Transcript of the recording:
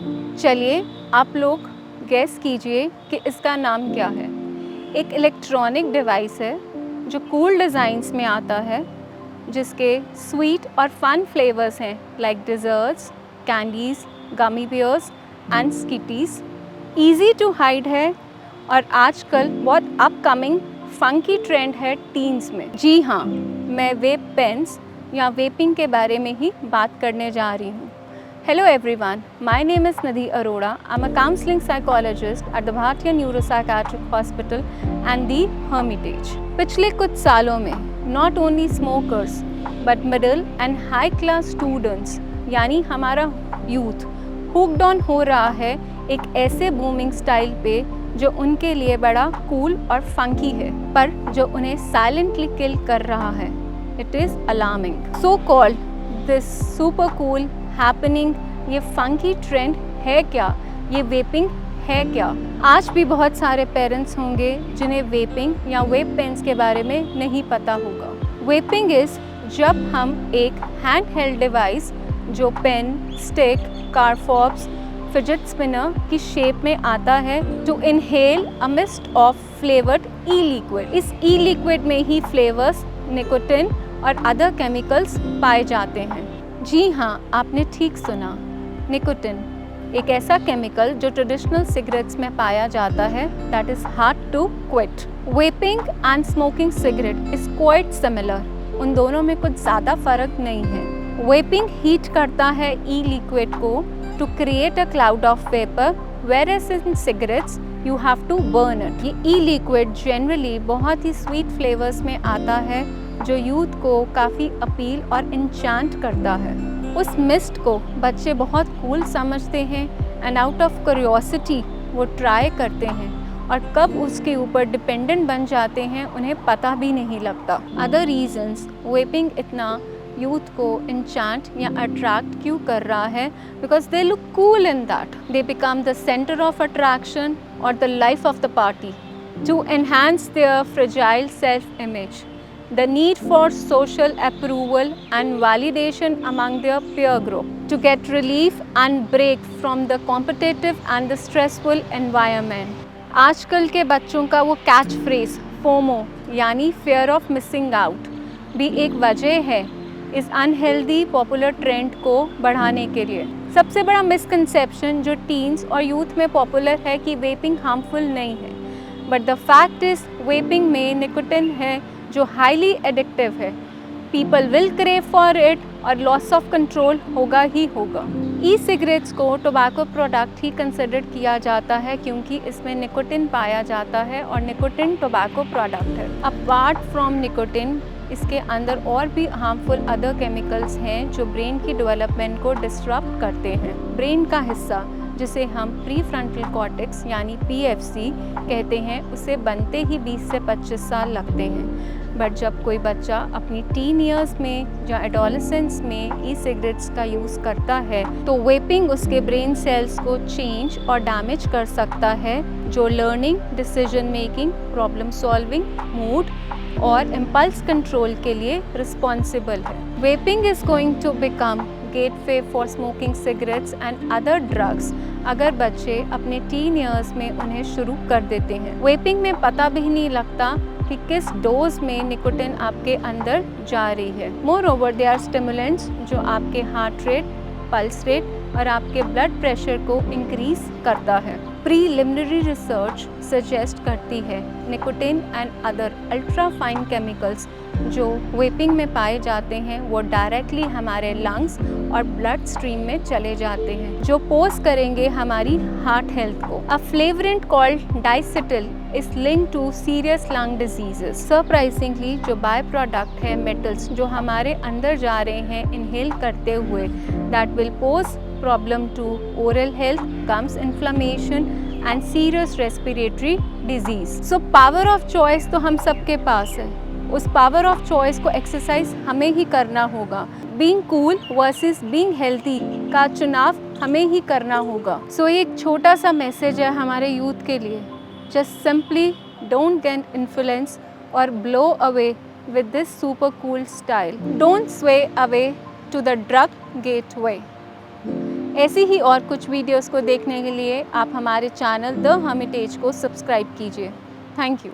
चलिए आप लोग गेस कीजिए कि इसका नाम क्या है। एक इलेक्ट्रॉनिक डिवाइस है जो कूल डिज़ाइंस में आता है, जिसके स्वीट और फन फ्लेवर्स हैं like desserts, candies, gummy bears and Skittles. Easy to hide है और आजकल बहुत अपकमिंग फंकी ट्रेंड है टीन्स में। जी हाँ, मैं वेप पेन्स या वेपिंग के बारे में ही बात करने जा रही हूँ। Hello everyone, my name is Nidhi Arora. I'm a counseling psychologist at the Bhartiya Neuropsychiatric Hospital and the Hermitage. पिछले कुछ सालों में not only smokers but middle and high class students यानी हमारा youth hooked on हो रहा है एक ऐसे booming स्टाइल पे जो उनके लिए बड़ा cool और funky है, पर जो उन्हें silently kill कर रहा है. It is alarming. So called this super cool happening, ये फंकी ट्रेंड है क्या, ये वेपिंग है क्या? आज भी बहुत सारे पेरेंट्स होंगे जिन्हें वेपिंग या वेप पेन्स के बारे में नहीं पता होगा। वेपिंग इज़ जब हम एक हैंड हेल्ड डिवाइस जो pen, stick, car fobs, fidget spinner की शेप में आता है to inhale a mist of flavoured e liquid. इस ई लिक्विड में ही फ्लेवर्स, निकोटिन और अदर केमिकल्स पाए जाते हैं। जी हाँ, आपने ठीक सुना, निकोटिन, एक ऐसा केमिकल जो ट्रेडिशनल सिगरेट्स में पाया जाता है that is hard to quit. Vaping and smoking cigarette is quite similar, उन दोनों में कुछ ज़्यादा फ़र्क नहीं है। वेपिंग हीट करता है ई लिक्विड को to create a cloud of vapour, whereas in cigarettes you have to burn it। ये ई लिक्विड जनरली बहुत ही स्वीट फ्लेवर्स में आता है जो यूथ को काफ़ी अपील और इंचांट करता है। उस मिस्ट को बच्चे बहुत कूल समझते हैं एंड आउट ऑफ क्यूरियोसिटी वो ट्राई करते हैं और कब उसके ऊपर डिपेंडेंट बन जाते हैं उन्हें पता भी नहीं लगता। अदर रीजंस वेपिंग इतना यूथ को इंचांट या अट्रैक्ट क्यों कर रहा है? Because they look cool in that, they become the centre of attraction और the life of the party. To enhance their fragile self image, the need for social approval and validation among their peer group, to get relief and break from the competitive and the stressful environment। आजकल के बच्चों का वो catch phrase FOMO यानी fear of missing out भी एक वजह है इस अनहेल्दी पॉपुलर ट्रेंड को बढ़ाने के लिए। सबसे बड़ा मिसकंसेप्शन जो टीन्स और यूथ में पॉपुलर है कि वेपिंग हार्मफुल नहीं है, but the fact is vaping में निकोटिन है जो हाईली एडिक्टिव है। People will crave for it और लॉस ऑफ कंट्रोल होगा ही होगा। ई सिगरेट्स को टोबैको प्रोडक्ट ही कंसिडर किया जाता है क्योंकि इसमें निकोटिन पाया जाता है और निकोटिन टोबैको प्रोडक्ट है। अपार्ट फ्रॉम निकोटिन इसके अंदर और भी हार्मफुल अदर केमिकल्स हैं जो ब्रेन की डेवलपमेंट को डिस्टर्ब करते हैं। ब्रेन का हिस्सा जिसे हम प्री फ्रंटल कॉर्टेक्स यानी PFC कहते हैं, उसे बनते ही 20 से 25 साल लगते हैं। बट जब कोई बच्चा अपनी टीन ईयर्स में या एडोलेसेंस में ई सिगरेट्स का यूज़ करता है तो वेपिंग उसके ब्रेन सेल्स को चेंज और डैमेज कर सकता है, जो learning, decision making, problem solving, mood और इम्पल्स कंट्रोल के लिए रिस्पॉन्सिबल है। Vaping is going to become gateway for smoking cigarettes and other drugs अगर बच्चे अपने टीन ईयर्स में उन्हें शुरू कर देते हैं। वेपिंग में पता भी नहीं लगता कि किस डोज में निकोटिन आपके अंदर जा रही है। Moreover they are stimulants जो आपके हार्ट रेट, पल्स रेट और आपके ब्लड प्रेशर को इंक्रीज करता है। प्रीलिमिनरी रिसर्च सजेस्ट करती है nicotine and other ultra fine chemicals जो वेपिंग में पाए जाते हैं वो डायरेक्टली हमारे लंग्स और ब्लड स्ट्रीम में चले जाते हैं जो पोज करेंगे हमारी हार्ट हेल्थ को। A flavourant called diacetyl is linked to serious lung diseases. Surprisingly जो बाय प्रोडक्ट है मेटल्स जो हमारे अंदर जा रहे हैं इनहेल करते हुए, that will pose problem to oral health, gums inflammation and serious respiratory disease. So power of choice तो हम सबके पास है, उस पावर ऑफ चॉइस को एक्सरसाइज हमें ही करना होगा। Being cool versus being healthy का चुनाव हमें ही करना होगा। सो एक छोटा सा मैसेज है हमारे यूथ के लिए, just simply don't get influence और blow away with this super cool style. Don't sway away to the drug gateway. ऐसी ही और कुछ वीडियोस को देखने के लिए आप हमारे चैनल द हर्मिटेज को सब्सक्राइब कीजिए। Thank you.